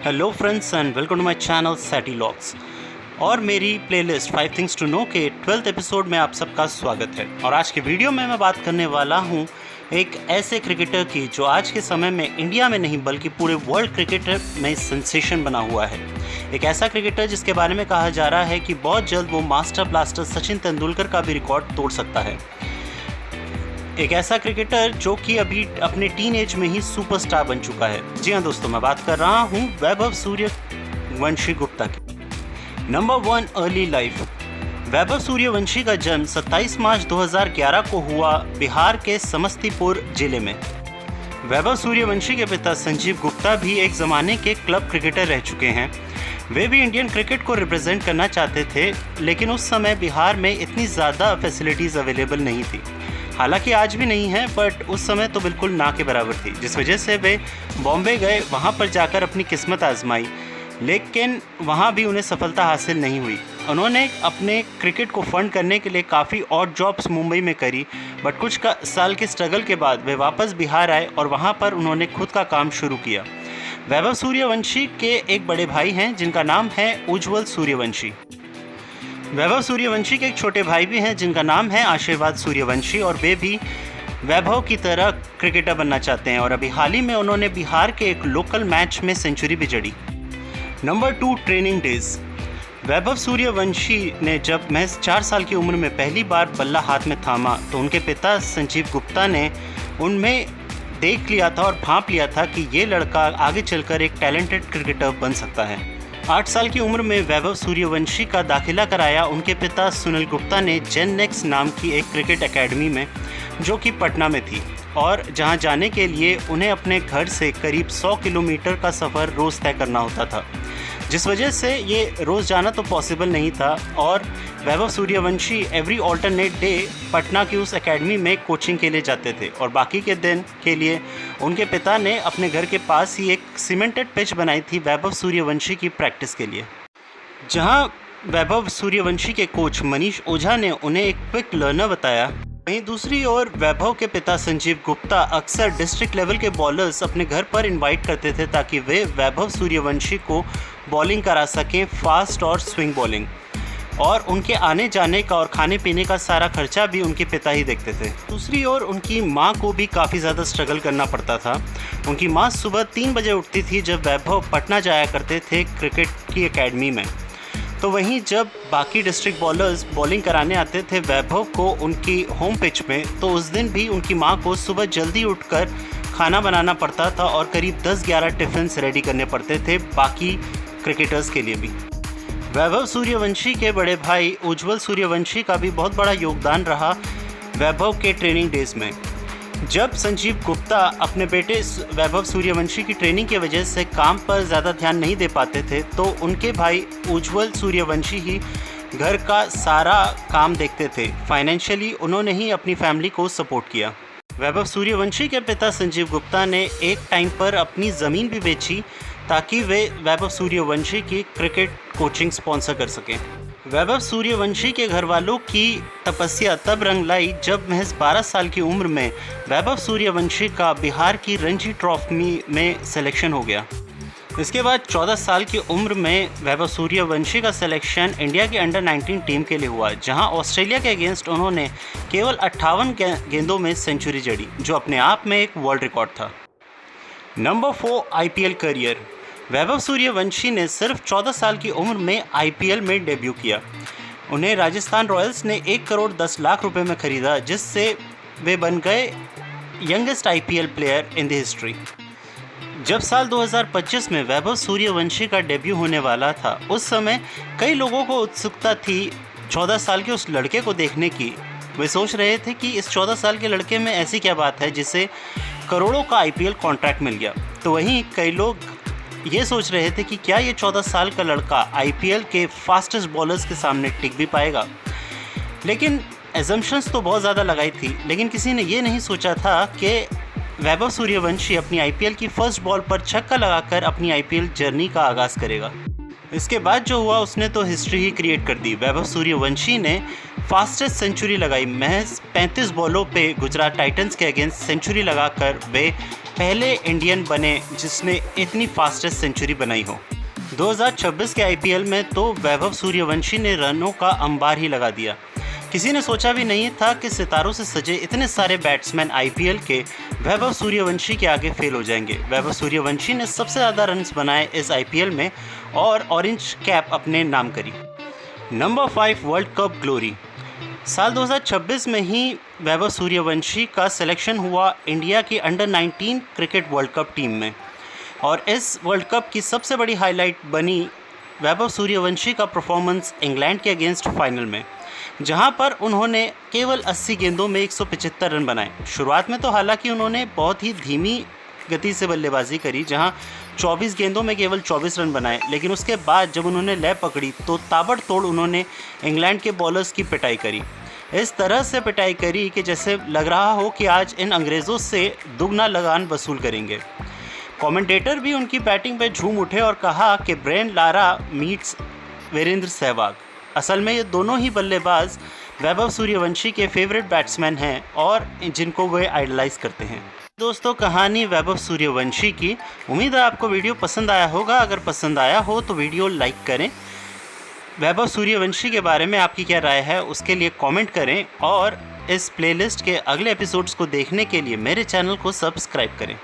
Hello friends and welcome to my channel सैटी लॉक्स और मेरी प्लेलिस्ट 5 थिंग्स टू नो के 12th एपिसोड में आप सबका स्वागत है। और आज के वीडियो में मैं बात करने वाला हूं एक ऐसे क्रिकेटर की जो आज के समय में इंडिया में नहीं बल्कि पूरे वर्ल्ड क्रिकेटर में सेंसेशन बना हुआ है। एक ऐसा क्रिकेटर जिसके बारे में कहा जा रहा है कि बहुत जल्द वो मास्टर ब्लास्टर सचिन तेंदुलकर का भी रिकॉर्ड तोड़ सकता है। एक ऐसा क्रिकेटर जो कि अभी अपने टीन एज में ही सुपरस्टार बन चुका है। जी हाँ दोस्तों, मैं बात कर रहा हूँ वैभव सूर्यवंशी गुप्ता की। Number 1, early life. Vaibhav Suryavanshi का जन्म 27 मार्च 2011 को हुआ बिहार के समस्तीपुर जिले में। वैभव सूर्यवंशी के पिता संजीव गुप्ता भी एक ज़माने के क्लब क्रिकेटर रह चुके हैं। वे भी इंडियन क्रिकेट को रिप्रेजेंट करना चाहते थे, लेकिन उस समय बिहार में इतनी ज़्यादा फैसिलिटीज़ अवेलेबल नहीं थी। हालांकि आज भी नहीं है, बट उस समय तो बिल्कुल ना के बराबर थी, जिस वजह से वे बॉम्बे गए, वहाँ पर जाकर अपनी किस्मत आजमाई, लेकिन वहाँ भी उन्हें सफलता हासिल नहीं हुई। उन्होंने अपने क्रिकेट को फंड करने के लिए काफ़ी ऑड जॉब्स मुंबई में करी, बट कुछ साल के स्ट्रगल के बाद वे वापस बिहार आए और वहाँ पर उन्होंने खुद का काम शुरू किया। वैभव सूर्यवंशी के एक बड़े भाई हैं जिनका नाम है उज्ज्वल सूर्यवंशी। वैभव सूर्यवंशी के एक छोटे भाई भी हैं जिनका नाम है आशीर्वाद सूर्यवंशी, और वे भी वैभव की तरह क्रिकेटर बनना चाहते हैं। और अभी हाल ही में उन्होंने बिहार के एक लोकल मैच में सेंचुरी भी जड़ी। Number 2, training days. Vaibhav Suryavanshi ने जब महज 4 साल की उम्र में पहली बार बल्ला हाथ में थामा तो उनके पिता संजीव गुप्ता ने उनमें देख लिया था और भांप लिया था कि ये लड़का आगे चलकर एक टैलेंटेड क्रिकेटर बन सकता है। 8 साल की उम्र में वैभव सूर्यवंशी का दाखिला कराया उनके पिता सुनील गुप्ता ने जेन नेक्स्ट नाम की एक क्रिकेट एकेडमी में, जो कि पटना में थी, और जहां जाने के लिए उन्हें अपने घर से करीब 100 किलोमीटर का सफ़र रोज़ तय करना होता था, जिस वजह से ये रोज़ जाना तो पॉसिबल नहीं था। और Vaibhav Suryavanshi every alternate day Patna की उस एकेडमी में कोचिंग के लिए जाते थे, और बाकी के दिन के लिए उनके पिता ने अपने घर के पास ही एक सीमेंटेड पिच बनाई थी वैभव सूर्यवंशी की प्रैक्टिस के लिए, जहां वैभव सूर्यवंशी के कोच मनीष ओझा ने उन्हें एक क्विक लर्नर बताया। वहीं दूसरी ओर वैभव के पिता संजीव गुप्ता अक्सर डिस्ट्रिक्ट लेवल के बॉलर्स अपने घर पर इनवाइट करते थे ताकि वे वैभव सूर्यवंशी को बॉलिंग करा सकें, फास्ट और स्विंग बॉलिंग, और उनके आने जाने का और खाने पीने का सारा खर्चा भी उनके पिता ही देखते थे। दूसरी ओर उनकी मां को भी काफ़ी ज़्यादा स्ट्रगल करना पड़ता था। उनकी मां सुबह 3 बजे उठती थी जब वैभव पटना जाया करते थे क्रिकेट की एकेडमी में। तो वहीं जब बाकी डिस्ट्रिक्ट बॉलर्स बॉलिंग कराने आते थे वैभव को उनकी होम पिच में, तो उस दिन भी उनकी मां को सुबह जल्दी उठकर खाना बनाना पड़ता था और करीब 10-11 टिफ़िन्स रेडी करने पड़ते थे बाकी क्रिकेटर्स के लिए भी। वैभव सूर्यवंशी के बड़े भाई उज्ज्वल सूर्यवंशी का भी बहुत बड़ा योगदान रहा वैभव के ट्रेनिंग डेज में। जब संजीव गुप्ता अपने बेटे वैभव सूर्यवंशी की ट्रेनिंग की वजह से काम पर ज़्यादा ध्यान नहीं दे पाते थे, तो उनके भाई उज्ज्वल सूर्यवंशी ही घर का सारा काम देखते थे। फाइनेंशियली उन्होंने ही अपनी फैमिली को सपोर्ट किया। वैभव सूर्यवंशी के पिता संजीव गुप्ता ने एक टाइम पर अपनी ज़मीन भी बेची ताकि वे वैभव सूर्यवंशी की क्रिकेट कोचिंग स्पॉन्सर कर सकें। वैभव सूर्यवंशी के घर वालों की तपस्या तब रंग लाई जब महज 12 साल की उम्र में वैभव सूर्यवंशी का बिहार की रणजी ट्रॉफी में सिलेक्शन हो गया। इसके बाद 14 साल की उम्र में वैभव सूर्यवंशी का सिलेक्शन इंडिया की अंडर 19 टीम के लिए हुआ, जहां ऑस्ट्रेलिया के अगेंस्ट उन्होंने केवल 58 गेंदों में सेंचुरी जड़ी, जो अपने आप में एक वर्ल्ड रिकॉर्ड था। Number 4, IPL career. Vaibhav Suryavanshi ने सिर्फ 14 साल की उम्र में IPL में डेब्यू किया। उन्हें राजस्थान रॉयल्स ने 1 करोड़ 10 लाख रुपए में ख़रीदा, जिससे वे बन गए youngest IPL player in the history. जब साल 2025 में वैभव सूर्यवंशी का डेब्यू होने वाला था, उस समय कई लोगों को उत्सुकता थी 14 साल के उस लड़के को देखने की। वे सोच रहे थे कि इस 14 साल के लड़के में ऐसी क्या बात है जिसे करोड़ों का IPL कॉन्ट्रैक्ट मिल गया। तो वहीं कई लोग ये सोच रहे थे कि क्या ये 14 साल का लड़का IPL के फास्टेस्ट बॉलर्स के सामने टिक भी पाएगा। लेकिन एजम्पशंस तो बहुत ज़्यादा लगाई थी, लेकिन किसी ने ये नहीं सोचा था कि वैभव सूर्यवंशी अपनी IPL की फर्स्ट बॉल पर छक्का लगाकर अपनी IPL जर्नी का आगाज़ करेगा। इसके बाद जो हुआ उसने तो हिस्ट्री ही क्रिएट कर दी। वैभव सूर्यवंशी ने फास्टेस्ट सेंचुरी लगाई। महज 35 बॉलों पे गुजरात टाइटंस के अगेंस्ट सेंचुरी लगाकर वे पहले इंडियन बने जिसने इतनी फास्टेस्ट सेंचुरी बनाई हो। 2026 के आईपीएल में तो वैभव सूर्यवंशी ने रनों का अंबार ही लगा दिया। किसी ने सोचा भी नहीं था कि सितारों से सजे इतने सारे बैट्समैन आईपीएल के वैभव सूर्यवंशी के आगे फेल हो जाएंगे। वैभव सूर्यवंशी ने सबसे ज़्यादा रन्स बनाए इस आईपीएल में और ऑरेंज कैप अपने नाम करी। Number 5, world cup glory. साल 2026 में ही वैभव सूर्यवंशी का सिलेक्शन हुआ इंडिया की under 19 cricket world cup team में और इस वर्ल्ड कप की सबसे बड़ी हाईलाइट बनी वैभव सूर्यवंशी का परफॉर्मेंस इंग्लैंड के अगेंस्ट फाइनल में, जहां पर उन्होंने केवल 80 गेंदों में 175 रन बनाए। शुरुआत में तो हालांकि उन्होंने बहुत ही धीमी गति से बल्लेबाजी करी, जहां 24 गेंदों में केवल 24 रन बनाए, लेकिन उसके बाद जब उन्होंने लय पकड़ी तो ताबड़तोड़ उन्होंने इंग्लैंड के बॉलर्स की पिटाई करी। इस तरह से पिटाई करी कि जैसे लग रहा हो कि आज इन अंग्रेज़ों से दुगना लगान वसूल करेंगे। कमेंटेटर भी उनकी बैटिंग पे झूम उठे और कहा कि Brian Lara meets Virender Sehwag. असल में ये दोनों ही बल्लेबाज वैभव सूर्यवंशी के फेवरेट बैट्समैन हैं और जिनको वे आइडलाइज करते हैं। दोस्तों, कहानी वैभव सूर्यवंशी की। उम्मीद है आपको वीडियो पसंद आया होगा। अगर पसंद आया हो तो वीडियो लाइक करें। वैभव सूर्यवंशी के बारे में आपकी क्या राय है उसके लिए कमेंट करें और इस प्लेलिस्ट के अगले एपिसोड्स को देखने के लिए मेरे चैनल को सब्सक्राइब करें।